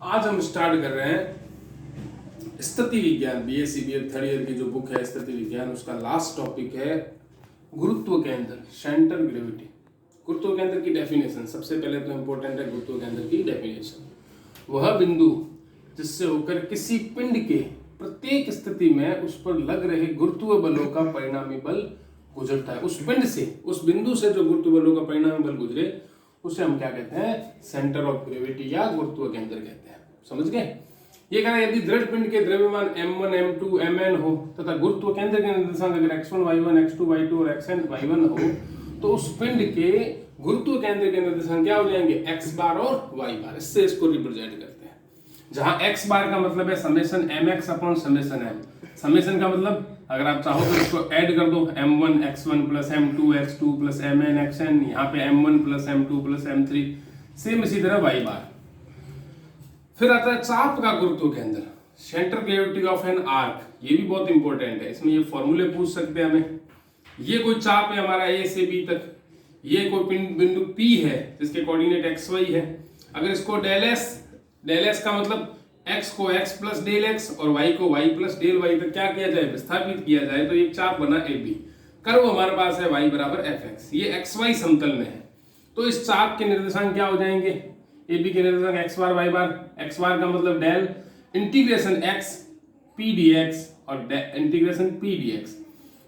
आज हम स्टार्ट कर रहे हैं स्थिति विज्ञान, बीएससी बीएड थर्ड ईयर की जो बुक है स्थिति विज्ञान, उसका लास्ट टॉपिक है गुरुत्व केंद्र, सेंटर ग्रेविटी। गुरुत्व केंद्र की डेफिनेशन सबसे पहले तो इंपॉर्टेंट है। गुरुत्व केंद्र की डेफिनेशन वह बिंदु जिससे होकर किसी पिंड के प्रत्येक स्थिति में उस पर लग रहे गुरुत्व बलों का परिणामी बल गुजरता है। उस पिंड से, उस बिंदु से जो गुरुत्व बलों का परिणामी बल गुजरे उसे हम क्या कहते हैं? सेंटर ऑफ ग्रेविटी या गुरुत्व केंद्र कहते हैं। समझ गए? ये कह रहा है यदि दृढ़ पिंड के द्रव्यमान m1 m2 mn हो तथा गुरुत्व केंद्र के निर्देशांक अगर x1 y1 x2 y2 और xn y1 हो तो उस पिंड के गुरुत्व केंद्र के निर्देशांक क्या हो जाएंगे? x बार और y बार। इससे इसको रिप्रेजेंट करते हैं। जहां x बार का मतलब है summation mx upon summation m। Summation का मतलब अगर आप चाहो तो इसको ऐड कर दो, m1 x1 plus m2 x2 plus mn xn, यहाँ पे m1 plus m2 plus m3, same इसी तरह y बार। फिर आता है चाप का गुरुत्व केंद्र, centre gravity of an arc. ये भी बहुत इंपॉर्टेंट है, इसमें ये फॉर्मूले पूछ सकते हैं हमें। ये कोई चाप है हमारा a से b तक, ये कोई बिंदु P है जिसके कोऑर्डिनेट xy है। अगर इसको डेल s का मतलब x को x प्लस डेल x और y को y प्लस डेल y तक क्या किया जाए? विस्थापित किया जाए तो एक चाप बना AB। कर्व हमारे पास है y बराबर fx, ये xy समतल में है। तो इस चाप के निर्देशांक क्या हो जाएंगे? AB के निर्देशांक x बार y बार। x बार का मतलब del integration x p dx और इंटीग्रेशन p dx।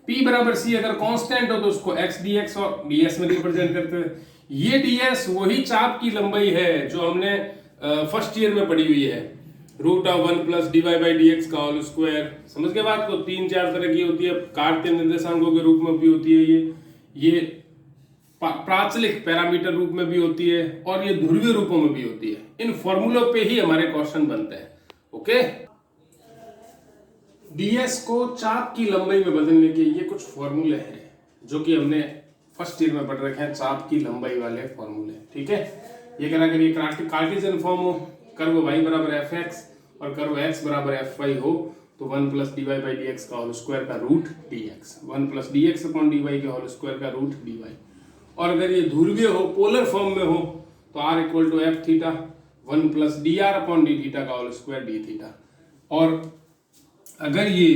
p बराबर c अगर कांस्टेंट हो तो उसको x dx और ds में रिप्रेजेंट करते हैं। ये ds वही चाप की लंबाई है जो हमने फर्स्ट ईयर में पढ़ी हुई है, root of 1 plus dy by dx का होल स्क्वायर। समझ के बात को? 3-4 तरह की होती है, कार्तीय निर्देशांकों के रूप में भी होती है, ये प्राचलिक पैरामीटर रूप में भी होती है और ये ध्रुवीय रूपों में भी होती है। इन फॉर्मूलों पे ही हमारे क्वेश्चन बनते हैं। ओके, ds को चाप की लंबाई में बदलने के ये कुछ फॉर्मूले हैं जो कि हमने फर्स्ट ईयर में पढ़ रखे हैं, चाप की लंबाई वाले फॉर्मूले। ठीक है, ये कहना अगर ये कार्टेशियन फॉर्म हो, कर्व y बराबर fx और कर्व x बराबर fy हो तो 1 प्लस dy बाई dx का होल स्क्वायर का root dx, 1 plus dx upon dy के होल स्क्वायर का रूट dy। और अगर ये ध्रुवीय हो, पोलर फॉर्म में हो तो r equal to f theta, 1 plus dr upon d theta का होल स्क्वायर d थीटा। और अगर ये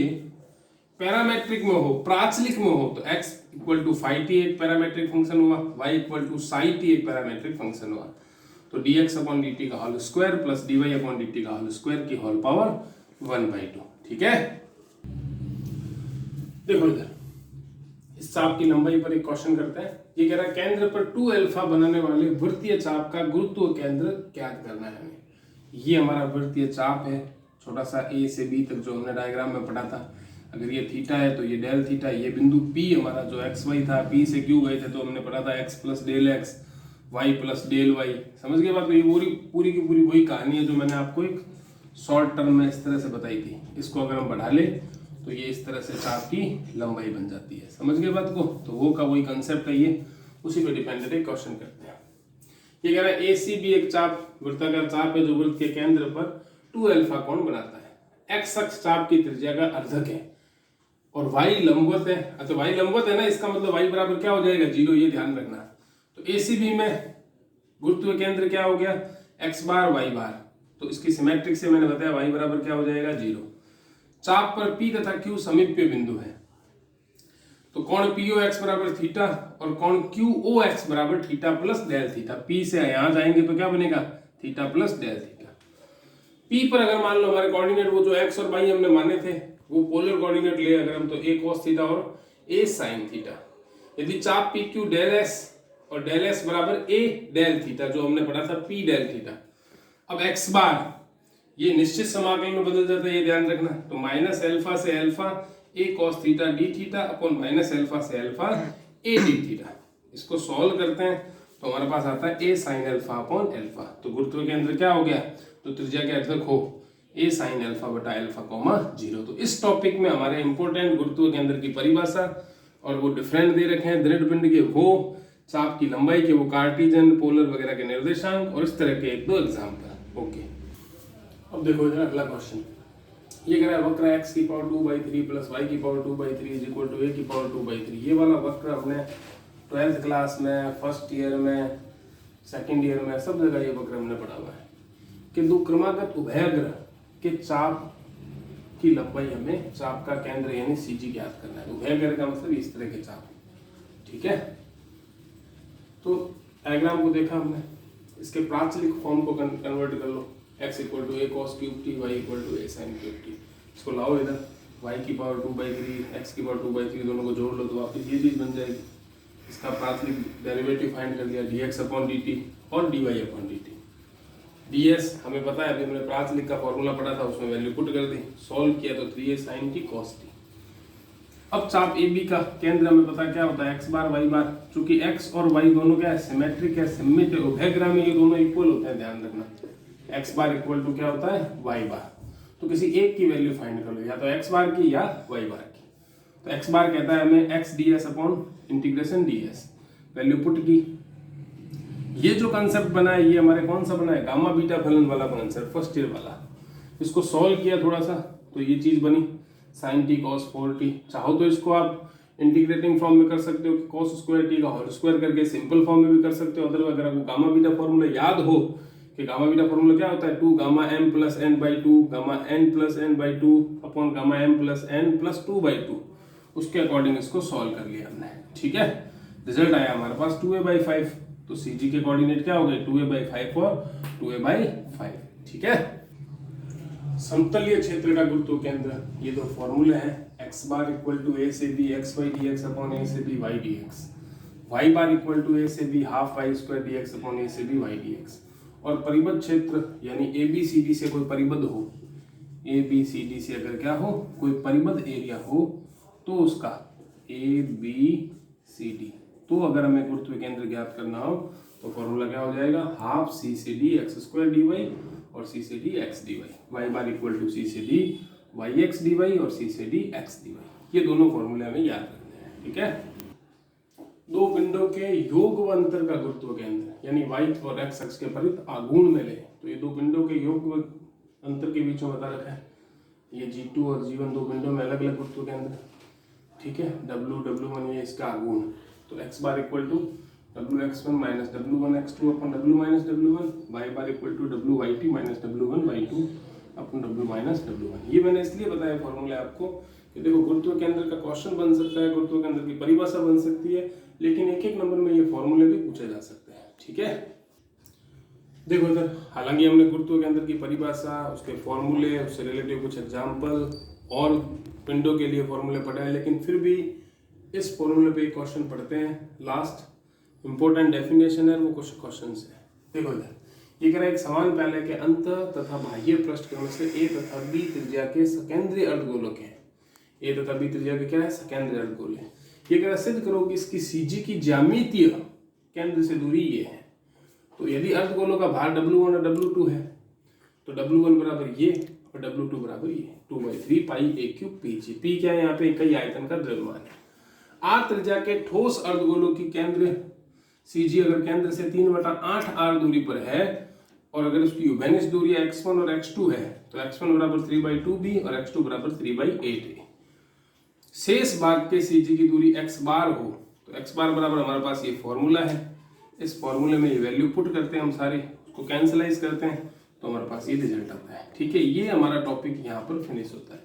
पैरामेट्रिक में हो, प्राचलिक में हो तो x equal to phi t एक पैरामेट्रिक फंक्शन हुआ, y equal to psi t एक पैरामेट्रिक फंक्शन हुआ। तो dx अपॉन dt का whole square plus dy upon dt का होल स्क्वायर की होल पावर 1/2। ठीक है, देखो इधर इस चाप की लंबाई पर एक क्वेश्चन करते हैं। ये कह रहा है केंद्र पर 2 अल्फा बनाने वाले वृत्तीय चाप का गुरुत्व केंद्र ज्ञात करना है हमें। ये हमारा वृत्तीय चाप है, छोटा सा a से b तक जो हमने डायग्राम में पढ़ा था। अगर ये थीटा है तो ये डेल थीटा, ये बिंदु P हमारा जो xy था, P से Q गए थे तो हमने पढ़ा था x plus del x, y plus del y। समझ गए बात? तो ये पूरी की पूरी वही कहानी है जो मैंने आपको एक शॉर्ट टर्म में इस तरह से बताई थी। इसको अगर हम बढ़ा ले तो ये इस तरह से चाप की लंबाई बन जाती है। समझ गए बात को? तो वो का वही कंसेप्ट है, ये उसी पे डिपेंडेंट एक क्वेश्चन करते हैं। ये कह रहा है ACB एक चाप, वृत्ताकार चाप है जो वृत्त के केंद्र पर 2 अल्फा कोण बनाता है। x अक्ष चाप की त्रिज्या का अर्धक है और y लंबवत है। अच्छा, y लंबवत है ना, इसका मतलब y बराबर क्या हो जाएगा? 0। ये ध्यान रखना। तो ACB में गुरुत्व केंद्र क्या हो गया? x बार y बार। तो इसकी सिमेट्रिक से मैंने बताया y बराबर क्या हो जाएगा? 0। चाप पर P तथा Q समीप्य बिंदु है तो कोण POX बराबर थीटा और कोण QOX बराबर theta plus del theta. P से यहां जाएंगे तो क्या बनेगा? Theta plus del theta. P पर अगर मान लो हमारे कोऑर्डिनेट वो जो x और y हमने माने थे वो पोलर कोऑर्डिनेट ले अगर हम, तो a cos थीटा और a sin थीटा। यदि चाप PQ डेल s और डेल s बराबर a डेल थीटा जो हमने पढ़ा था p डेल थीटा। अब x बार ये निश्चित समाकल में बदल जाता है, ये ध्यान रखना। तो माइनस अल्फा से alpha a cos theta d theta upon minus alpha से अल्फा a d थीटा। इसको सॉल्व करते हैं तो हमारे पास आता है a sin alpha upon alpha. तो गुरुत्व केंद्र क्या हो गया? तो त्रिज्या के अर्धक हो a sin अल्फा बटा अल्फा कॉमा 0। तो इस टॉपिक में हमारे इंपॉर्टेंट गुरुत्व केंद्र की परिभाषा और वो डिफरेंट दे रखे हैं, दृढ़ पिंड के वो, चाप की लंबाई के वो, कार्टेशियन पोलर वगैरह के निर्देशांक और इस तरह के 1-2 एग्जाम्पल। ओके, अब देखो इधर अगला क्वेश्चन। ये कह रहा है वक्र x की पावर 2/3 प्लस y की power 2/3 is equal to a की पावर 2/3। ये वाला वक्र हमने 12th क्लास में, फर्स्ट ईयर में, सेकंड ईयर में, सब जगह ये वक्र हमने पढ़ा हुआ है। कि दो क्रमागत उभयग्र के चाप की लंबाई हमें चाप का केंद्र यानी सीजी ज्ञात करना है। उभयग्र का मतलब इस तरह के चाप, ठीक है। तो डायग्राम को देखा हमने, इसके प्राचलिक फॉर्म को कन्वर्ट कर लो, x equal to A cos cube T, Y equal to A sine cube T. इसको लाओ इधर, y की पावर 2/3, x की पावर 2/3, दोनों को जोड़ लो तो वापस ये चीज बन जाएगी। इसका प्राथमिक डेरिवेटिव फाइंड कर लिया, dx अपॉन dt और dy अपॉन dt। ds हमें पता है, अभी हमने प्राचलिक का फॉर्मूला पढ़ा था, उसमें वैल्यू पुट कर दी, सॉल्व किया तो 3a sin t cos t। अब चाप AB का केंद्र हमें पता क्या होता है, x बार y बार। चूंकि x और y दोनों क्या है, सिमेट्रिक है, सममित है, उभयग्र में ये दोनों इक्वल होते हैं, ध्यान रखना। x बार इक्वल टू क्या होता है, y बार। तो किसी एक की वैल्यू फाइंड कर लो, या तो x बार की या y बार की। तो x बार कहता है हमें x ds upon integration ds, value put की। ये जो कंसेप्ट बना है ये हमारे कौन सा बना है, गामा बीटा फलन वाला कंसेप्ट, फर्स्ट ईयर वाला। इसको सॉल्व किया थोड़ा सा तो ये चीज बनी sin t cos 4t। चाहो तो इसको आप इंटीग्रेटिंग फॉर्म में कर सकते हो कि cos स्क्वायर t का होल स्क्वायर करके सिंपल फॉर्म में भी कर सकते हो। अदरवाइज अगर आपको गामा बीटा फॉर्मूला याद हो कि गामा बीटा फॉर्मूला क्या होता है, 2 gamma m plus n by 2 gamma n plus n by 2 upon gamma m plus n plus 2 by 2, उसके अकॉर्डिंग इसको सॉल्व कर लिया हमने, ठीक है। रिजल्ट आया हमारे पास 2a/5, तो CG के कोऑर्डिनेट क्या हो गए, 2a/5 और 2a/5, ठीक है। समतलीय क्षेत्र का गुरुत्व केंद्र, ये दो फॉर्मूले हैं, x bar equal to a से b x y dx upon a से b y dx, y bar equal to a से b half y square dx upon a से b y dx। और परिबद्ध क्षेत्र यानी ABCD से कोई परिबद्ध हो, ABCD से अगर क्या हो, कोई परिबद्ध एरिया हो, तो उसका ABCD, तो अगर हमें गुरुत्व केंद्र ज्ञात करना हो तो फॉर्मूला क्या हो जाएगा, हाफ c से d x स्क्वायर dy और c से d x dy, y bar equal to c से d yx dy और c से d x dy। ये दोनों फॉर्मूले हमें याद रखने हैं, ठीक है। दो पिंडों के योग व अंतर का गुरुत्व केंद्र यानी y और x अक्ष के परित आघूर्ण में ले, तो ये दो पिंडों के योग व अंतर के बीच में बता रखा है, ये G2 और G1 दो पिंडों में अलग अलग गुरुत्व केंद्र, ठीक है। W1 ये इसका आघूर्ण, तो x bar equal to Wx1 minus W1x2 upon W minus W1, y bar equal to Wyt minus W1y2 upon W minus W1। ये मैंने इसलिए बताया फॉर्मूला आपको कि देखो गुरुत्व केंद्र का क्वेश्चन बन सकता है, गुरुत्व केंद्र की परिभाषा बन सकती है, लेकिन एक एक नंबर में ये फॉर्मूले भी पूछे जा सकते हैं, ठीक है। देखो इधर, हालांकि हमने गुरुत्व केंद्र की परिभाषा, उसके फॉर्मूले, उससे रिलेटिव कुछ एग्जाम्पल और पिंडों के लिए फॉर्मूले पढ़े हैं, लेकिन फिर भी इस फॉर्मूले पे एक क्वेश्चन पढ़ते हैं, लास्ट इंपॉर्टेंट डेफिनेशन है, वो कुछ क्वेश्चन है। देखो इधर ये कह रहा है, एक समान प्याले के अंत तथा बाह्य पृष्ठक्रम से a तथा b त्रिज्या के सकेंद्रीय अर्धगोलक है। a तथा b त्रिज्या के क्या है, सकेंद्रीय अर्धगोल है। ये कह रहा है सिद्ध करो कि इसकी CG की ज्यामितीय केंद्र से दूरी ये है। तो यदि अर्धगोलों का भार W1 और W2 है तो W1 बराबर ये और W2 बराबर ये, 2/3 पाई a क्यूब pg। p क्या है, यहाँ पे इकाई आयतन का द्रव्यमान है। r त्रिज्या के ठोस अर्धगोलों की केंद्र CG अगर केंद्र से 3/8 r दूरी पर है और अगर उसकी यूबेनिस दूरी x1 और x2 है तो x1 बराबर 3/2b और x2 बराबर 3/8a। शेष भाग के CG की दूरी x बार हो तो x बार बराबर हमारे पास ये फॉर्मूला है, इस फॉर्मूले में ये वैल्यू पुट करते हैं हम सारे, उसको कैंसलाइज करते हैं तो हमारे पास ये रिजल्ट आता है, ठीक है। ये हमारा टॉपिक यहाँ पर फिनिश होता है।